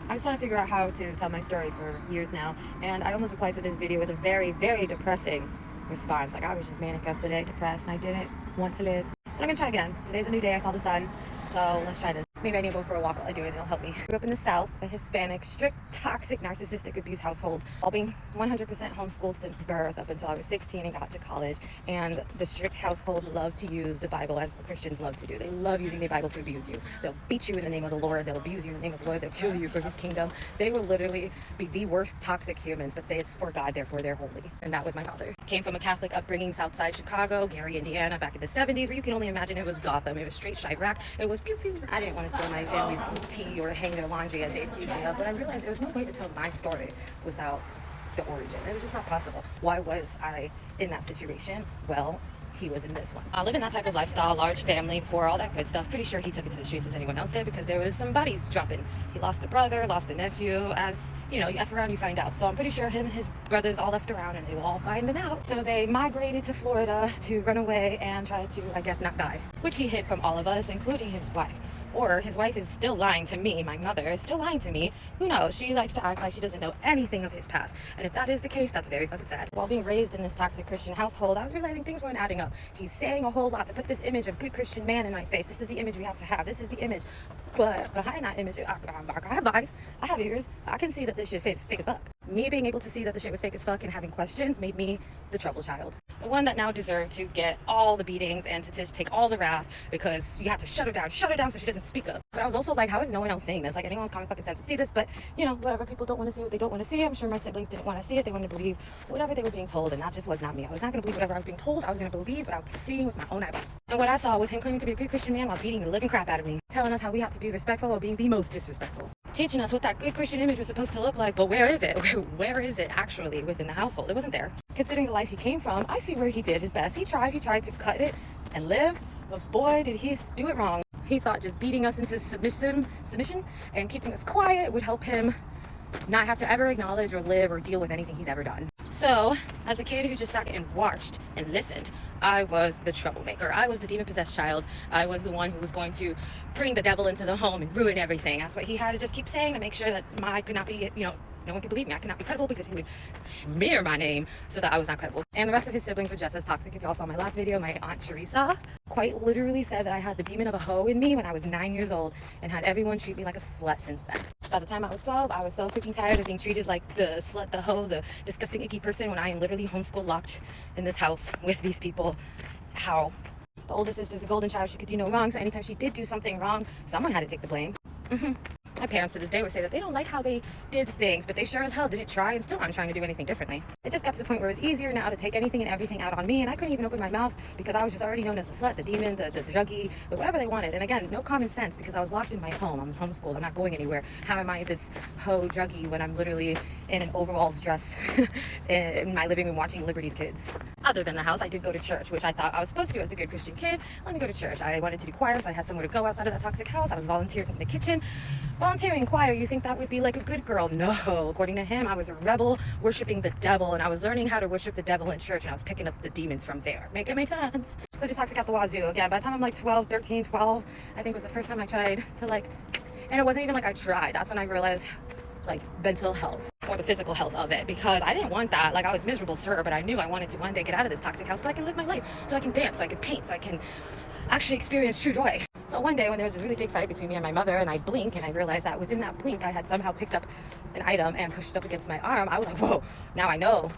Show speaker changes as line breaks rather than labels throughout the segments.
I was trying to figure out how to tell my story for years now, and I almost replied to this video with a very, very depressing response. Like, I was just manic yesterday, depressed, and I didn't want to live. But I'm gonna try again. Today's a new day. I saw the sun, so let's try this. Maybe I need to go for a walk while I do it. It'll help me. I grew up in the South, a Hispanic, strict, toxic, narcissistic abuse household, all being 100% homeschooled since birth up until I was 16 and got to college. And the strict household loved to use the Bible as Christians love to do. They love using the Bible to abuse you. They'll beat you in the name of the Lord. They'll abuse you in the name of the Lord. They'll kill you for His kingdom. They will literally be the worst toxic humans, but say it's for God, therefore they're holy. And that was my father. Came from a Catholic upbringing, Southside Chicago, Gary, Indiana, back in the 70s, where you can only imagine it was Gotham. It was straight Chirac. It was pew pew. I didn't want to spill my family's tea or hang their laundry as they accused me of, but I realized there was no way to tell my story without the origin. It was just not possible. Why was I in that situation? Well, he was in this one. Living that type of lifestyle, large family, poor, all that good stuff. Pretty sure he took it to the streets as anyone else did, because there was some bodies dropping. He lost a brother, lost a nephew. As you know, you F around, you find out. So I'm pretty sure him and his brothers all left around, and they were all finding out. So they migrated to Florida to run away and try to, I guess, not die, which he hid from all of us, including his wife. Or his wife is still lying to me. My mother is still lying to me. Who knows? She likes to act like she doesn't know anything of his past. And if that is the case, that's very fucking sad. While being raised in this toxic Christian household, I was realizing things weren't adding up. He's saying a whole lot to put this image of good Christian man in my face. This is the image we have to have. This is the image. But behind that image, I have eyes. I have ears. I can see that this shit is fake as fuck. Me being able to see that the shit was fake as fuck and having questions made me the trouble child. The one that now deserved to get all the beatings and to just take all the wrath, because you have to shut her down so she doesn't speak up. But I was also like, how is no one else saying this? Like, anyone with common fucking sense would see this, but you know, whatever. People don't want to see what they don't want to see. I'm sure my siblings didn't want to see it. They wanted to believe whatever they were being told, and that just was not me. I was not going to believe whatever I was being told. I was going to believe what I was seeing with my own eyeballs. And what I saw was him claiming to be a good Christian man while beating the living crap out of me, telling us how we have to be respectful or being the most disrespectful, teaching us what that good Christian image was supposed to look like. But where is it? Where is it actually within the household? It wasn't there. Considering the life he came from, I see where he did his best. He tried to cut it and live, but boy, did he do it wrong. He thought just beating us into submission and keeping us quiet would help him not have to ever acknowledge or live or deal with anything he's ever done. So, as the kid who just sat and watched and listened, I was the troublemaker. I was the demon-possessed child. I was the one who was going to bring the devil into the home and ruin everything. That's what he had to just keep saying to make sure that I could not be, no one could believe me. I could not be credible, because he would smear my name so that I was not credible. And the rest of his siblings were just as toxic. If y'all saw my last video, my aunt 𝒮𝓉𝓶 quite literally said that I had the demon of a hoe in me when I was 9 years old, and had everyone treat me like a slut since then. By the time I was 12, I was so freaking tired of being treated like the slut, the hoe, the disgusting, icky person, when I am literally homeschooled, locked in this house with these people. How the oldest sister's the golden child. She could do no wrong, so anytime she did do something wrong, someone had to take the blame. My parents to this day would say that they don't like how they did things, but they sure as hell didn't try, and still aren't trying to do anything differently. It just got to the point where it was easier now to take anything and everything out on me, and I couldn't even open my mouth because I was just already known as the slut, the demon, the druggie, whatever they wanted. And again, no common sense, because I was locked in my home. I'm homeschooled. I'm not going anywhere. How am I this hoe druggie when I'm literally in an overalls dress in my living room watching Liberty's Kids? Other than the house, I did go to church, which I thought I was supposed to as a good Christian kid. Let me go to church. I wanted to do choir, so I had somewhere to go outside of that toxic house. I was volunteering in the kitchen. Volunteering choir, you think that would be like a good girl? No. According to him, I was a rebel worshiping the devil, and I was learning how to worship the devil in church, and I was picking up the demons from there. Make it make sense? So just toxic out the wazoo. Again, by the time I'm like 12, 13, 12, I think was the first time I tried to and it wasn't even like I tried. That's when I realized mental health, or the physical health of it, because I didn't want that. I was miserable, sir, but I knew I wanted to one day get out of this toxic house so I can live my life, so I can dance, so I can paint, so I can actually experience true joy. So one day when there was this really big fight between me and my mother, and I blink and I realized that within that blink I had somehow picked up an item and pushed it up against my arm. I was like, whoa, now I know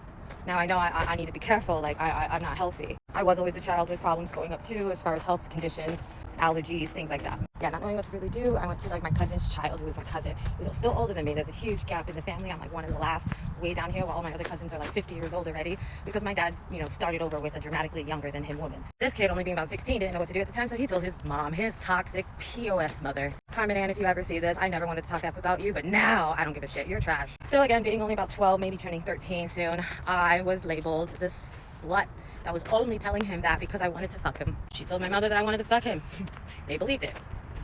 I need to be careful. I'm not healthy. I was always a child with problems growing up too, as far as health conditions, allergies, things like that. Yeah, not knowing what to really do, I went to my cousin's child, who was my cousin, who's still older than me. There's a huge gap in the family. I'm one of the last, way down here, while all my other cousins are 50 years old already, because my dad, started over with a dramatically younger than him woman. This kid, only being about 16, didn't know what to do at the time, so he told his mom, his toxic POS mother, Carmen Ann, if you ever see this, I never wanted to talk up about you, but now I don't give a shit. You're trash. Still, again, being only about 12, maybe turning 13 soon, I was labeled the slut that was only telling him that because I wanted to fuck him. She told my mother that I wanted to fuck him. They believed it.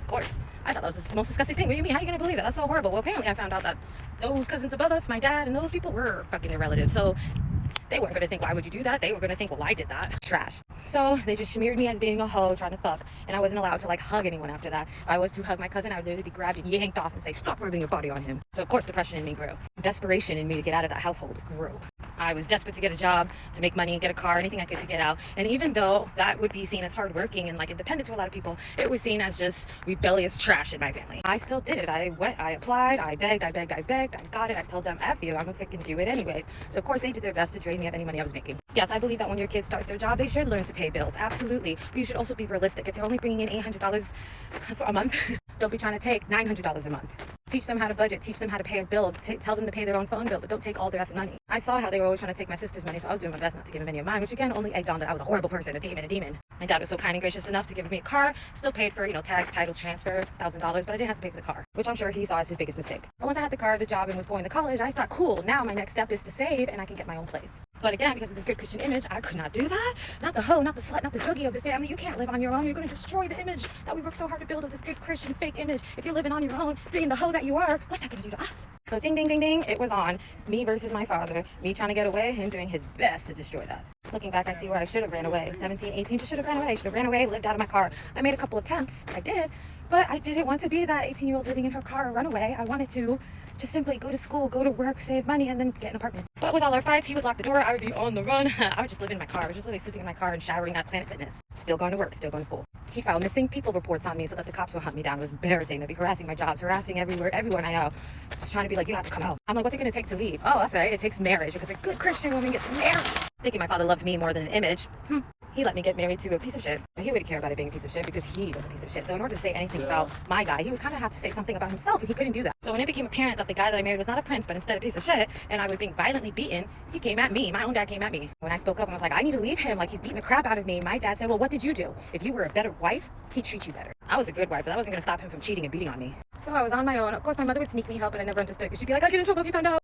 Of course. I thought that was the most disgusting thing. What do you mean? How are you going to believe that? That's so horrible. Well, apparently I found out that those cousins above us, my dad, and those people were fucking their relatives. So They weren't gonna think, why would you do that? They were gonna think, well, I did that. Trash. So they just smeared me as being a hoe trying to fuck, and I wasn't allowed to like hug anyone after that. If I was to hug my cousin, I would literally be grabbed and yanked off and say, stop rubbing your body on him. So of course depression in me grew. Desperation in me to get out of that household grew. I was desperate to get a job, to make money, get a car, anything I could to get out. And even though that would be seen as hardworking and like independent to a lot of people, it was seen as just rebellious trash in my family. I still did it. I went, I applied, I begged, I got it. I told them, F you, I'm gonna freaking do it anyways. So of course they did their best to drain me of any money I was making. Yes, I believe that when your kid starts their job, they should learn to pay bills. Absolutely. But you should also be realistic. If you're only bringing in $800 a month, don't be trying to take $900 a month. Teach them how to budget, teach them how to pay a bill, tell them to pay their own phone bill, but don't take all their effing money. I saw how they were always trying to take my sister's money, so I was doing my best not to give them any of mine, which again only egged on that I was a horrible person, a demon. My dad was so kind and gracious enough to give me a car, still paid for, tax, title, transfer, $1,000, but I didn't have to pay for the car, which I'm sure he saw as his biggest mistake. But once I had the car, the job, and was going to college, I thought, cool, now my next step is to save and I can get my own place. But again, because of this good Christian image, I could not do that. Not the hoe, not the slut, not the druggie of the family. You can't live on your own. You're going to destroy the image that we worked so hard to build of this good Christian fake image. If you're living on your own, being the hoe that you are, what's that going to do to us? So ding, ding, ding, ding, it was on. Me versus my father. Me trying to get away, him doing his best to destroy that. Looking back, I see where I should have ran away. 17, 18, just should have ran away. Should have ran away, lived out of my car. I made a couple attempts. I did. But I didn't want to be that 18-year-old living in her car or run away. I wanted to just simply go to school, go to work, save money, and then get an apartment. But with all our fights, he would lock the door. I would be on the run. I would just live in my car. I was just literally sleeping in my car and showering at Planet Fitness. Still going to work, still going to school. He'd file missing people reports on me so that the cops would hunt me down. It was embarrassing. They'd be harassing my jobs, harassing everyone I know. Just trying to be like, you have to come out. I'm like, what's it going to take to leave? Oh, that's right. It takes marriage because a good Christian woman gets married. Thinking my father loved me more than an image. He let me get married to a piece of shit. But he wouldn't care about it being a piece of shit because he was a piece of shit. So in order to say anything about my guy, he would kind of have to say something about himself, and he couldn't do that. So when it became apparent that the guy that I married was not a prince, but instead a piece of shit, and I was being violently beaten, he came at me. My own dad came at me. When I spoke up and was like, I need to leave him, like he's beating the crap out of me, my dad said, well, what did you do? If you were a better wife, he'd treat you better. I was a good wife, but that wasn't going to stop him from cheating and beating on me. So I was on my own. Of course, my mother would sneak me help, but I never understood because she'd be like, I'd get in trouble if you found out.